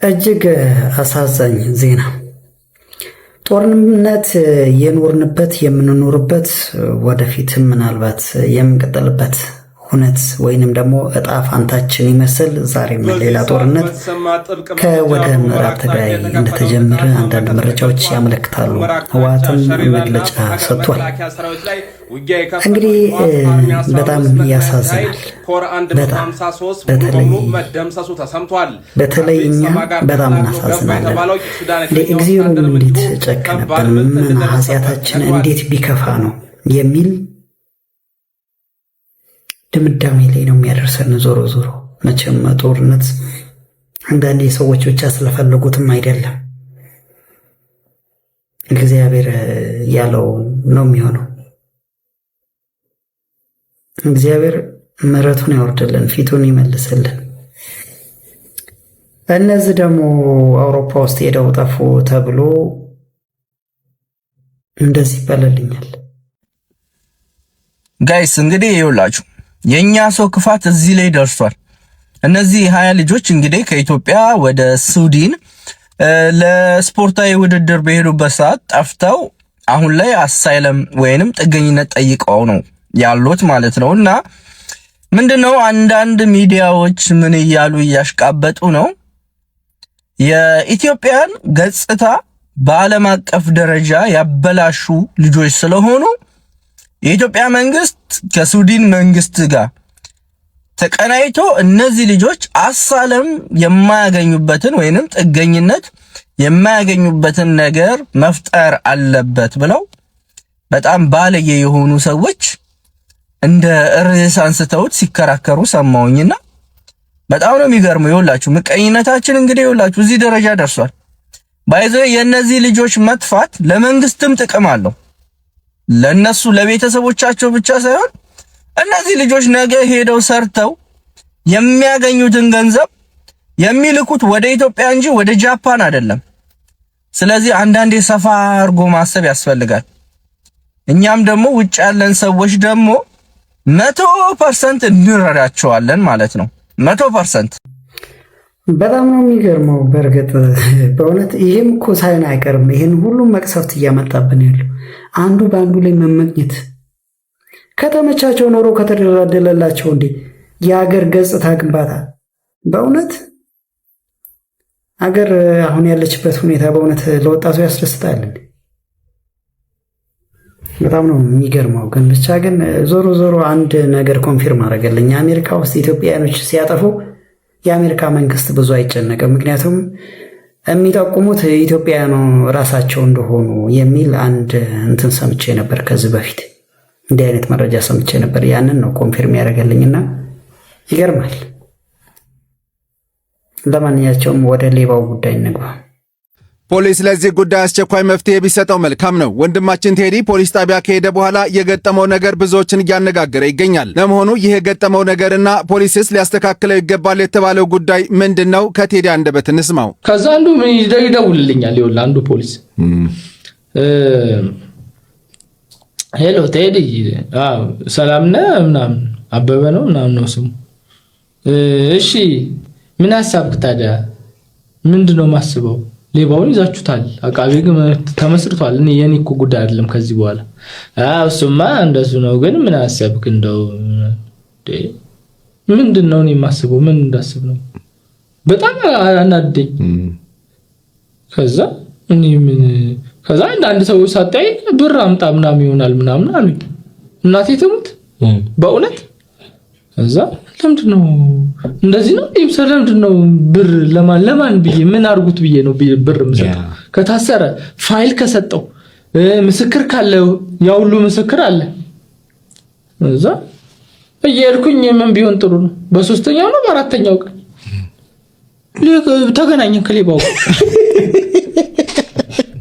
እጅግ አሳዛኝ ዜና። ጦርነት የኖርንበት የምንኖርበት ወደፊትም ምናልባት የምንቀጥልበት ሁነት ወይንም ደግሞ እጣ ፋንታችን ይመስል ዛሬም ሌላ ጦርነት ከወደ ምዕራብ ትግራይ እንደተጀመረ አንዳንድ መረጃዎች ያመለክታሉ። ህወሓትም መግለጫ ሰጥቷል። እንግዲህ በጣም ያሳዝናል። በተለይ እኛ በጣም እናሳዝናለን። ለእግዚአብሔር እንዴት ጨከነብን? ምን ኃጢአታችን እንዴት ቢከፋ ነው የሚል ድምዳሜ ላይ ነው የሚያደርሰን። ዞሮ ዞሮ መቼም ጦርነት አንዳንዴ ሰዎች ብቻ ስለፈለጉትም አይደለም፣ እግዚአብሔር ያለው ነው የሚሆነው። እግዚአብሔር ምሕረቱን ያወርድልን፣ ፊቱን ይመልስልን። እነዚህ ደግሞ አውሮፓ ውስጥ ሄደው ጠፉ ተብሎ እንደዚህ ይባልልኛል። ጋይስ እንግዲህ ይኸውላችሁ የኛ ሰው ክፋት እዚህ ላይ ደርሷል። እነዚህ 20 ልጆች እንግዲህ ከኢትዮጵያ ወደ ሱዳን ለስፖርታዊ ውድድር በሄዱበት ሰዓት ጠፍተው አሁን ላይ አሳይለም ወይንም ጥገኝነት ጠይቀው ነው ያሉት ማለት ነው። እና ምንድነው አንዳንድ ሚዲያዎች ምን እያሉ እያሽቃበጡ ነው፣ የኢትዮጵያን ገጽታ በዓለም አቀፍ ደረጃ ያበላሹ ልጆች ስለሆኑ የኢትዮጵያ መንግስት ከሱዳን መንግስት ጋር ተቀናይቶ እነዚህ ልጆች አሳለም የማያገኙበትን ወይንም ጥገኝነት የማያገኙበትን ነገር መፍጠር አለበት ብለው በጣም ባለየ የሆኑ ሰዎች እንደ ርዕስ አንስተውት ሲከራከሩ ሰማሁኝና በጣም ነው የሚገርመው። ይኸውላችሁ ምቀኝነታችን እንግዲህ ይኸውላችሁ እዚህ ደረጃ ደርሷል። ባይዘው የእነዚህ ልጆች መጥፋት ለመንግስትም ጥቅም አለው። ለነሱ ለቤተሰቦቻቸው ብቻ ሳይሆን እነዚህ ልጆች ነገ ሄደው ሰርተው የሚያገኙትን ገንዘብ የሚልኩት ወደ ኢትዮጵያ እንጂ ወደ ጃፓን አይደለም። ስለዚህ አንዳንዴ ሰፋ አድርጎ ማሰብ ያስፈልጋል። እኛም ደግሞ ውጭ ያለን ሰዎች ደግሞ 100% እንረዳቸዋለን ማለት ነው። 100% በጣም ነው የሚገርመው። በእርግጥ በእውነት ይሄም እኮ ሳይሆን አይቀርም። ይሄን ሁሉ መቅሰፍት እያመጣብን ያለው አንዱ በአንዱ ላይ መመቅኘት ከተመቻቸው ኖሮ ከተደላደለላቸው እንዴ የሀገር ገጽታ ግንባታ በእውነት አገር አሁን ያለችበት ሁኔታ በእውነት ለወጣቱ ያስደስታል። በጣም ነው የሚገርመው። ግን ብቻ ግን ዞሮ ዞሮ አንድ ነገር ኮንፊርም አደረገልኝ። አሜሪካ ውስጥ ኢትዮጵያውያኖች ሲያጠፉ የአሜሪካ መንግስት ብዙ አይጨነቅም። ምክንያቱም የሚጠቁሙት ኢትዮጵያውያኑ ራሳቸው እንደሆኑ የሚል አንድ እንትን ሰምቼ ነበር። ከዚህ በፊት እንዲህ አይነት መረጃ ሰምቼ ነበር። ያንን ነው ኮንፊርም ያደረገልኝና ይገርማል። ለማንኛቸውም ወደ ሌባው ጉዳይ እንግባ። ፖሊስ ለዚህ ጉዳይ አስቸኳይ መፍትሄ ቢሰጠው መልካም ነው። ወንድማችን ቴዲ ፖሊስ ጣቢያ ከሄደ በኋላ የገጠመው ነገር ብዙዎችን እያነጋገረ ይገኛል። ለመሆኑ ይህ የገጠመው ነገርና ፖሊስስ ሊያስተካክለው ይገባል የተባለው ጉዳይ ምንድነው? ከቴዲ አንደበት እንስማው። ከዛ አንዱ ምን ይደውልልኛል። ይኸውልህ አንዱ ፖሊስ ሄሎ ቴዲ፣ ሰላም ነህ ምናምን፣ አበበ ነው ምናምን ነው ስሙ። እሺ ምን ሐሳብክ ታዲያ? ምንድነው ማስበው? ሌባውን ይዛችሁታል፣ አቃቤ ግን ተመስርቷል። እኔ የኔ እኮ ጉዳይ አይደለም ከዚህ በኋላ። እሱማ እንደሱ ነው። ግን ምን አሰብክ? እንደው ምንድነው እኔ የማስበው? ምን እንዳስብ ነው? በጣም አናደኝ። ከዛ አንድ ሰው ሳታይ ብር አምጣ ምናምን ይሆናል ምናምን አሉኝ። እናቴ ትሙት በእውነት። ከዛ ለምንድነው እንደዚህ ነው? ለምንድነው ብር ለማን ብዬ ምን አርጉት ብዬ ነው ብር የምሰጠው? ከታሰረ ፋይል ከሰጠው ምስክር ካለ ያው ሁሉ ምስክር አለ። እዛ እየሄድኩኝ ምን ቢሆን ጥሩ ነው? በሶስተኛው ነው በአራተኛው ቀን ተገናኘን ከሌባው።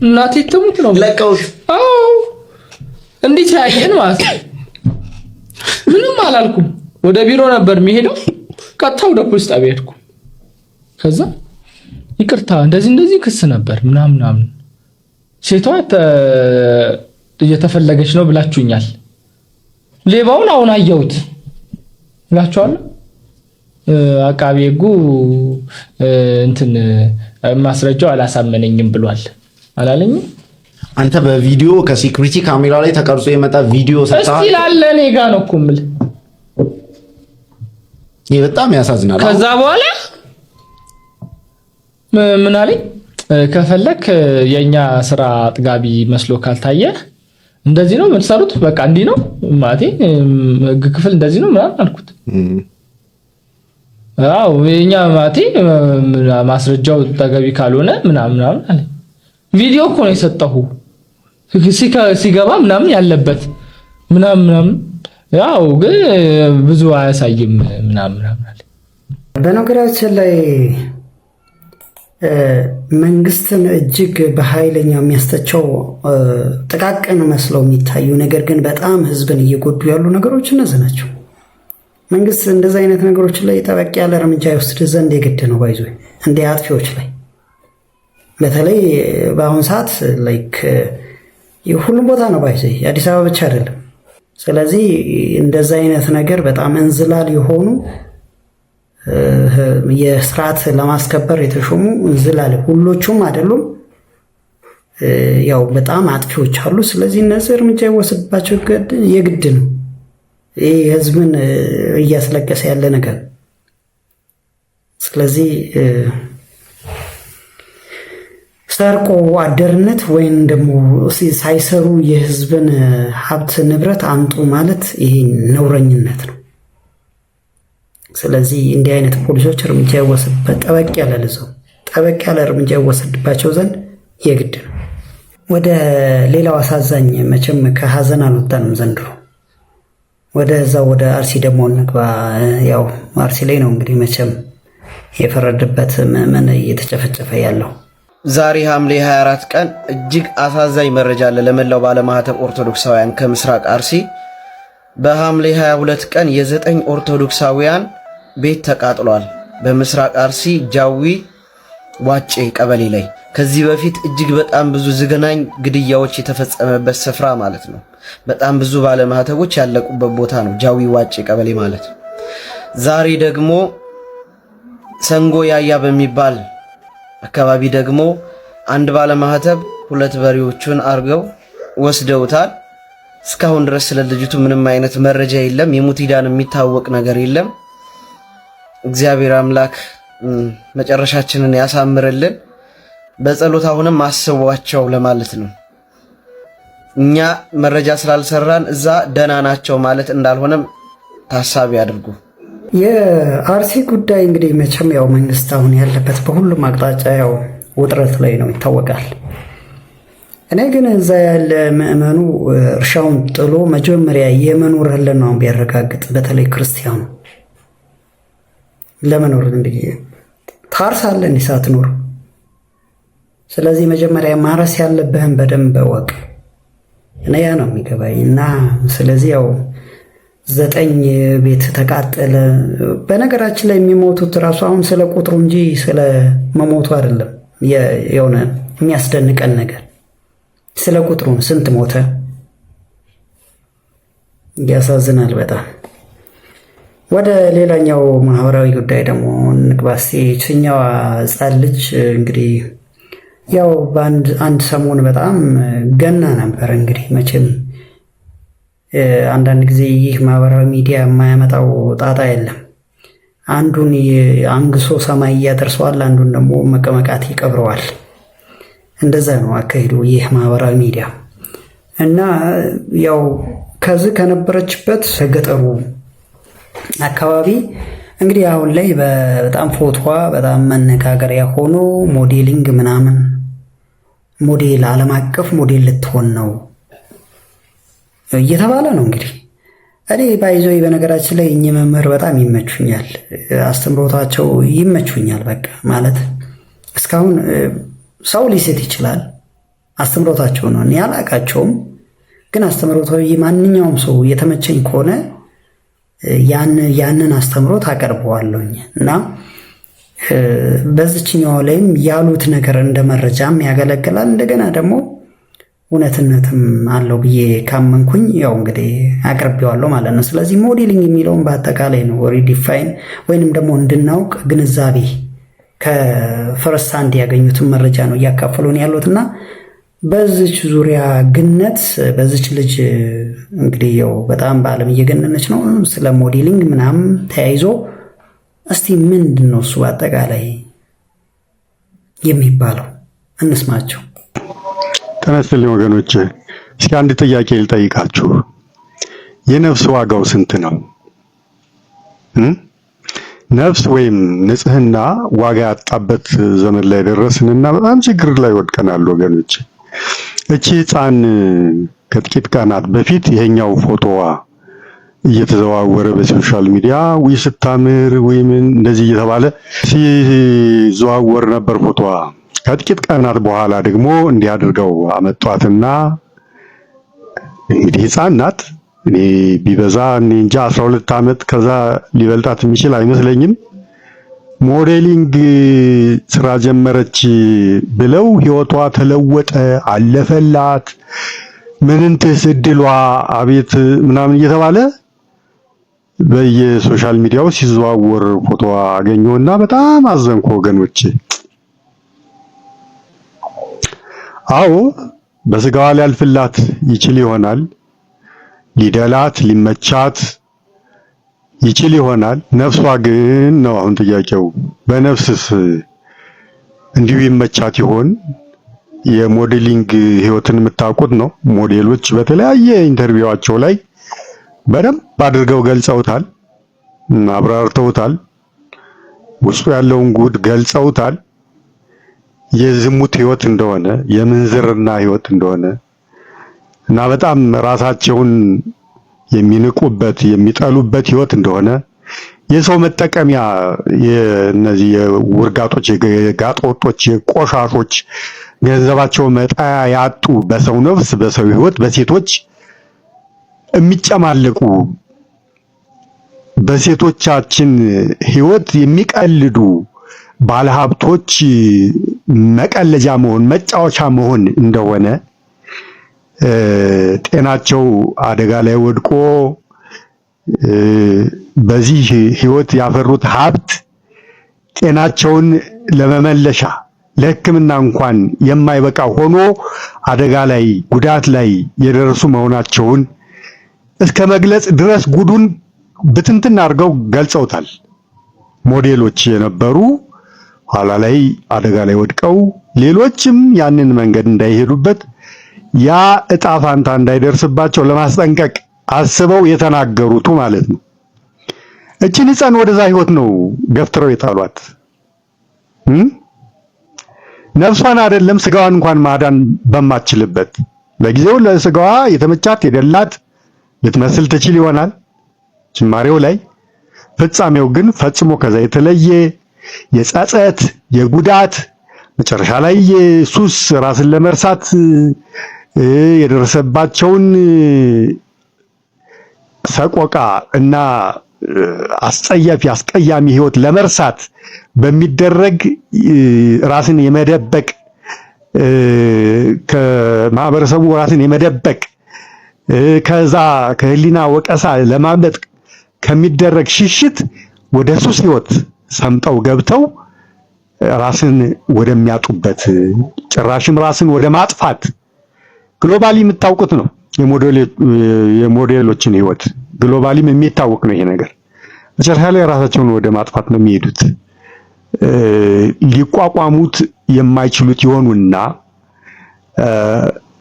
እናቴ ትሙት ነው ለቀውት። አዎ እንዴት ያየን ማለት ምንም አላልኩም። ወደ ቢሮ ነበር የሚሄደው። ቀጥታ ወደ ፖሊስ ጣቢያ ሄድኩ። ከዛ ይቅርታ እንደዚህ ክስ ነበር ምናምን ሴቷ እየተፈለገች ነው ብላችሁኛል። ሌባውን አሁን አየሁት ብላችኋል። አቃቤ ሕጉ እንትን ማስረጃው አላሳመነኝም ብሏል አላለኝም? አንተ በቪዲዮ ከሴኩሪቲ ካሜራ ላይ ተቀርጾ የመጣ ቪዲዮ ሰጣ እስቲ ላለ እኔ ጋር ነው እኮ የምልህ። ይሄ በጣም ያሳዝናል። ከዛ በኋላ ምን አለኝ? ከፈለክ የኛ ስራ አጥጋቢ መስሎ ካልታየ እንደዚህ ነው የምትሰሩት፣ በቃ እንዲህ ነው ማለቴ ህግ ክፍል እንደዚህ ነው ምናምን አልኩት። አዎ የኛ ማለቴ ማስረጃው ተገቢ ካልሆነ ምናምን አለ። ቪዲዮ እኮ ነው የሰጠሁ ሲገባ ምናምን ያለበት ምናምን ያው ግን ብዙ አያሳይም ምናምን አለ። በነገራችን ላይ መንግስትን እጅግ በኃይለኛው የሚያስተቸው ጥቃቅን መስለው የሚታዩ ነገር ግን በጣም ህዝብን እየጎዱ ያሉ ነገሮች እነዚህ ናቸው። መንግስት እንደዚህ አይነት ነገሮች ላይ ጠበቅ ያለ እርምጃ ይወስድ ዘንድ የግድ ነው። ባይዞ እንደ አጥፊዎች ላይ በተለይ በአሁን ሰዓት ላይክ ሁሉም ቦታ ነው ባይዞ አዲስ አበባ ብቻ አይደለም። ስለዚህ እንደዚህ አይነት ነገር በጣም እንዝላል የሆኑ የስርዓት ለማስከበር የተሾሙ እንዝላል ሁሎቹም አይደሉም፣ ያው በጣም አጥፊዎች አሉ። ስለዚህ እነዚህ እርምጃ ይወሰድባቸው የግድ ነው። ይህ ህዝብን እያስለቀሰ ያለ ነገር። ስለዚህ ሰርቆ አደርነት ወይም ደግሞ ሳይሰሩ የህዝብን ሀብት ንብረት አምጡ ማለት ይሄ ነውረኝነት ነው። ስለዚህ እንዲህ አይነት ፖሊሶች እርምጃ ይወሰድበት ጠበቅ ያለ እርምጃ ይወሰድባቸው ዘንድ የግድ ነው። ወደ ሌላው አሳዛኝ መቼም ከሀዘን አልወጣንም ዘንድሮ። ወደ አርሲ ደግሞ እንግባ። ያው አርሲ ላይ ነው እንግዲህ መቼም የፈረደበት ምዕመን እየተጨፈጨፈ ያለው። ዛሬ ሐምሌ 24 ቀን እጅግ አሳዛኝ መረጃ አለ ለመላው ባለማህተብ ኦርቶዶክሳውያን ከምስራቅ አርሲ። በሐምሌ 22 ቀን የ9 ኦርቶዶክሳውያን ቤት ተቃጥሏል። በምስራቅ አርሲ ጃዊ ዋጬ ቀበሌ ላይ ከዚህ በፊት እጅግ በጣም ብዙ ዝግናኝ ግድያዎች የተፈጸመበት ስፍራ ማለት ነው። በጣም ብዙ ባለማህተቦች ያለቁበት ቦታ ነው ጃዊ ዋጬ ቀበሌ ማለት። ዛሬ ደግሞ ሰንጎ ያያ በሚባል አካባቢ ደግሞ አንድ ባለማህተብ 2 በሬዎቹን አርገው ወስደውታል። እስካሁን ድረስ ስለ ልጅቱ ምንም አይነት መረጃ የለም። የሙቲዳን የሚታወቅ ነገር የለም። እግዚአብሔር አምላክ መጨረሻችንን ያሳምርልን። በጸሎት አሁንም አስቧቸው ለማለት ነው። እኛ መረጃ ስላልሰራን እዛ ደህና ናቸው ማለት እንዳልሆነም ታሳቢ አድርጉ። የአርሲ ጉዳይ እንግዲህ መቼም ያው መንግስት አሁን ያለበት በሁሉም አቅጣጫ ያው ውጥረት ላይ ነው ይታወቃል። እኔ ግን እዛ ያለ ምዕመኑ እርሻውን ጥሎ መጀመሪያ የመኖር ህልናውን ቢያረጋግጥ፣ በተለይ ክርስቲያኑ ለመኖር እንዲህ ታርሳለህ እንዲህ ሳትኖር። ስለዚህ መጀመሪያ ማረስ ያለብህን በደንብ እወቅ። እኔ ያ ነው የሚገባኝ። እና ስለዚህ ያው 9 ቤት ተቃጠለ። በነገራችን ላይ የሚሞቱት ራሱ አሁን ስለ ቁጥሩ እንጂ ስለ መሞቱ አይደለም። የሆነ የሚያስደንቀን ነገር ስለ ቁጥሩ ስንት ሞተ ያሳዝናል በጣም። ወደ ሌላኛው ማህበራዊ ጉዳይ ደግሞ እንግባ እስቲ። ይችኛዋ ሕፃን ልጅ እንግዲህ ያው አንድ ሰሞን በጣም ገና ነበር። እንግዲህ መቼም አንዳንድ ጊዜ ይህ ማህበራዊ ሚዲያ የማያመጣው ጣጣ የለም። አንዱን አንግሶ ሰማይ እያደርሰዋል፣ አንዱን ደግሞ መቀመቃት ይቀብረዋል። እንደዛ ነው አካሄዱ ይህ ማህበራዊ ሚዲያ። እና ያው ከዚህ ከነበረችበት ከገጠሩ አካባቢ እንግዲህ አሁን ላይ በጣም ፎቶዋ በጣም መነጋገሪያ ሆኖ ሞዴሊንግ ምናምን ሞዴል ዓለም አቀፍ ሞዴል ልትሆን ነው እየተባለ ነው። እንግዲህ እኔ ባይዞይ በነገራችን ላይ እኚህ መምህር በጣም ይመቹኛል፣ አስተምሮታቸው ይመቹኛል። በቃ ማለት እስካሁን ሰው ሊስት ይችላል፣ አስተምሮታቸው ነው። እኔ አላቃቸውም፣ ግን አስተምሮታዊ ማንኛውም ሰው የተመቸኝ ከሆነ ያንን አስተምሮት አቀርበዋለሁኝ እና በዚችኛው ላይም ያሉት ነገር እንደ መረጃም ያገለግላል። እንደገና ደግሞ እውነትነትም አለው ብዬ ካመንኩኝ ያው እንግዲህ አቅርቤዋለሁ ማለት ነው። ስለዚህ ሞዴሊንግ የሚለውን በአጠቃላይ ነው ሪዲፋይን ወይንም ደግሞ እንድናውቅ ግንዛቤ ከፈረስት ሃንድ ያገኙትን መረጃ ነው እያካፈሉን ያሉትና በዚች ዙሪያ ግነት በዚች ልጅ እንግዲህ ያው በጣም በዓለም እየገነነች ነው። ስለ ሞዴሊንግ ምናምን ተያይዞ እስቲ ምንድን ነው እሱ አጠቃላይ የሚባለው እንስማቸው። ተነስተልኝ ወገኖች፣ እስኪ አንድ ጥያቄ ልጠይቃችሁ። የነፍስ ዋጋው ስንት ነው? ነፍስ ወይም ንጽህና ዋጋ ያጣበት ዘመን ላይ ደረስንና በጣም ችግር ላይ ወድቀናል ወገኖች። እቺ ሕፃን ከጥቂት ቀናት በፊት ይሄኛው ፎቶዋ እየተዘዋወረ በሶሻል ሚዲያ ወይ ስታምር ወይ ምን እንደዚህ እየተባለ ሲዘዋወር ነበር ፎቶዋ። ከጥቂት ቀናት በኋላ ደግሞ እንዲህ አድርገው አመጧትና እንግዲህ ሕፃን ናት። እኔ ቢበዛ እንጃ 12 ዓመት ከዛ ሊበልጣት የሚችል አይመስለኝም። ሞዴሊንግ ስራ ጀመረች ብለው ህይወቷ ተለወጠ፣ አለፈላት፣ ምንንትስ እድሏ አቤት ምናምን እየተባለ በየሶሻል ሚዲያው ሲዘዋወር ፎቶዋ አገኘውና በጣም አዘንኩ ወገኖቼ። አዎ በስጋዋ ሊያልፍላት ይችል ይሆናል፣ ሊደላት ሊመቻት ይችል ይሆናል። ነፍሷ ግን ነው አሁን ጥያቄው። በነፍስስ እንዲሁ ይመቻት ይሆን? የሞዴሊንግ ህይወትን የምታውቁት ነው። ሞዴሎች በተለያየ ኢንተርቪዋቸው ላይ በደንብ አድርገው ገልጸውታል፣ አብራርተውታል፣ ውስጡ ያለውን ጉድ ገልጸውታል። የዝሙት ህይወት እንደሆነ፣ የምንዝርና ህይወት እንደሆነ እና በጣም ራሳቸውን የሚንቁበት የሚጠሉበት ህይወት እንደሆነ፣ የሰው መጠቀሚያ የነዚህ የውርጋጦች የጋጦጦች የቆሻሾች ገንዘባቸው መጣያ ያጡ በሰው ነፍስ በሰው ህይወት በሴቶች የሚጨማለቁ በሴቶቻችን ህይወት የሚቀልዱ ባለሀብቶች መቀለጃ መሆን መጫወቻ መሆን እንደሆነ ጤናቸው አደጋ ላይ ወድቆ በዚህ ህይወት ያፈሩት ሀብት ጤናቸውን ለመመለሻ ለሕክምና እንኳን የማይበቃ ሆኖ አደጋ ላይ ጉዳት ላይ የደረሱ መሆናቸውን እስከ መግለጽ ድረስ ጉዱን ብትንትን አድርገው ገልጸውታል። ሞዴሎች የነበሩ ኋላ ላይ አደጋ ላይ ወድቀው ሌሎችም ያንን መንገድ እንዳይሄዱበት ያ እጣ ፋንታ እንዳይደርስባቸው ለማስጠንቀቅ አስበው የተናገሩት ማለት ነው። እቺን ሕፃን ወደዛ ህይወት ነው ገፍትረው የጣሏት። ነፍሷን አይደለም ስጋዋን እንኳን ማዳን በማትችልበት ለጊዜው ለስጋዋ የተመቻት የደላት ልትመስል ትችል ይሆናል ጅማሬው ላይ፣ ፍጻሜው ግን ፈጽሞ ከዛ የተለየ የጸጸት የጉዳት መጨረሻ ላይ የሱስ ራስን ለመርሳት የደረሰባቸውን ሰቆቃ እና አስጸያፊ አስቀያሚ ህይወት ለመርሳት በሚደረግ ራስን የመደበቅ ከማህበረሰቡ ራስን የመደበቅ ከዛ ከህሊና ወቀሳ ለማምለጥ ከሚደረግ ሽሽት ወደ ሱስ ህይወት ሰምጠው ገብተው ራስን ወደሚያጡበት ጭራሽም ራስን ወደ ማጥፋት ግሎባሊ የምታውቁት ነው። የሞዴሎችን ህይወት ግሎባሊም የሚታወቅ ነው ይሄ ነገር። መጨረሻ ላይ ራሳቸውን ወደ ማጥፋት ነው የሚሄዱት። ሊቋቋሙት የማይችሉት ይሆኑና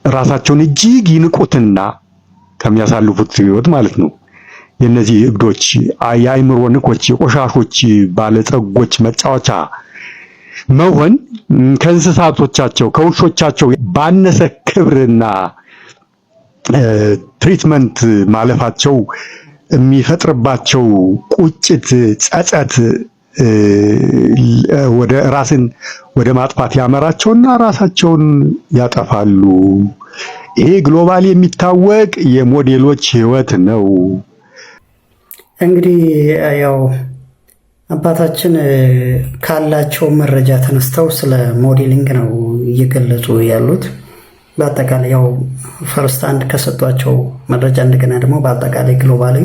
ራሳቸውን እጅግ ይንቁትና ከሚያሳልፉት ህይወት ማለት ነው። የነዚህ እብዶች የአእምሮ ንኮች የቆሻሾች ባለጸጎች መጫወቻ መሆን ከእንስሳቶቻቸው ከውሾቻቸው ባነሰ ክብርና ትሪትመንት ማለፋቸው የሚፈጥርባቸው ቁጭት፣ ጸጸት ወደ ራስን ወደ ማጥፋት ያመራቸውና ራሳቸውን ያጠፋሉ። ይሄ ግሎባል የሚታወቅ የሞዴሎች ህይወት ነው። እንግዲህ ያው አባታችን ካላቸው መረጃ ተነስተው ስለ ሞዴሊንግ ነው እየገለጹ ያሉት። በአጠቃላይ ያው ፈርስት ሃንድ ከሰጧቸው መረጃ እንደገና ደግሞ በአጠቃላይ ግሎባሊ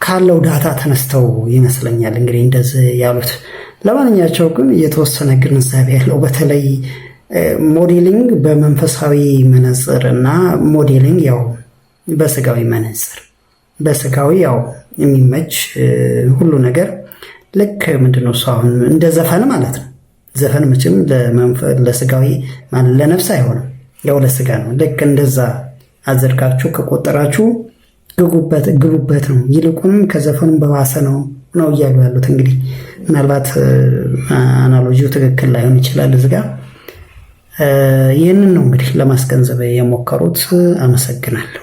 ካለው ዳታ ተነስተው ይመስለኛል እንግዲህ እንደዚህ ያሉት። ለማንኛቸው ግን የተወሰነ ግንዛቤ ያለው በተለይ ሞዴሊንግ በመንፈሳዊ መነጽር እና ሞዴሊንግ ያው በስጋዊ መነጽር በስጋዊ ያው የሚመች ሁሉ ነገር ልክ ምንድነው እሱ አሁን እንደ ዘፈን ማለት ነው። ዘፈን መቼም ለስጋዊ ማለት ለነፍስ አይሆንም፣ ያው ለስጋ ነው። ልክ እንደዛ አዘርጋችሁ ከቆጠራችሁ ግቡበት ነው። ይልቁንም ከዘፈኑ በባሰ ነው እያሉ ያሉት። እንግዲህ ምናልባት አናሎጂው ትክክል ላይሆን ይችላል እዚህ ጋር። ይህንን ነው እንግዲህ ለማስገንዘብ የሞከሩት። አመሰግናለሁ።